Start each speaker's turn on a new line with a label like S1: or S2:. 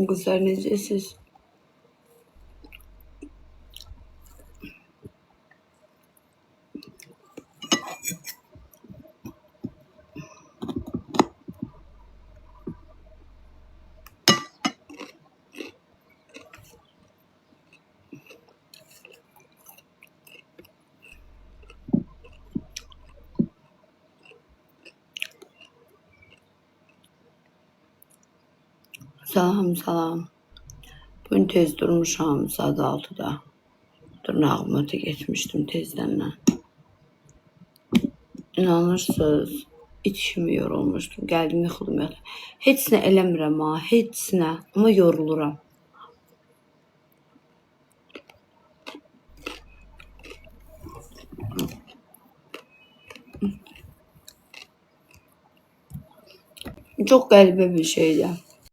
S1: Kızlar necəsiz? Salam. Bugün tez durmuşam saat 6'da. Dırnağımı da geçmişdim tezdən. İnanırsınız, içimi yorulmuştum. Gəldim, yıxıldım. Heç nə eləmirəm ha, heç nə. Amma yoruluram. Çox qəribə bir şeydir.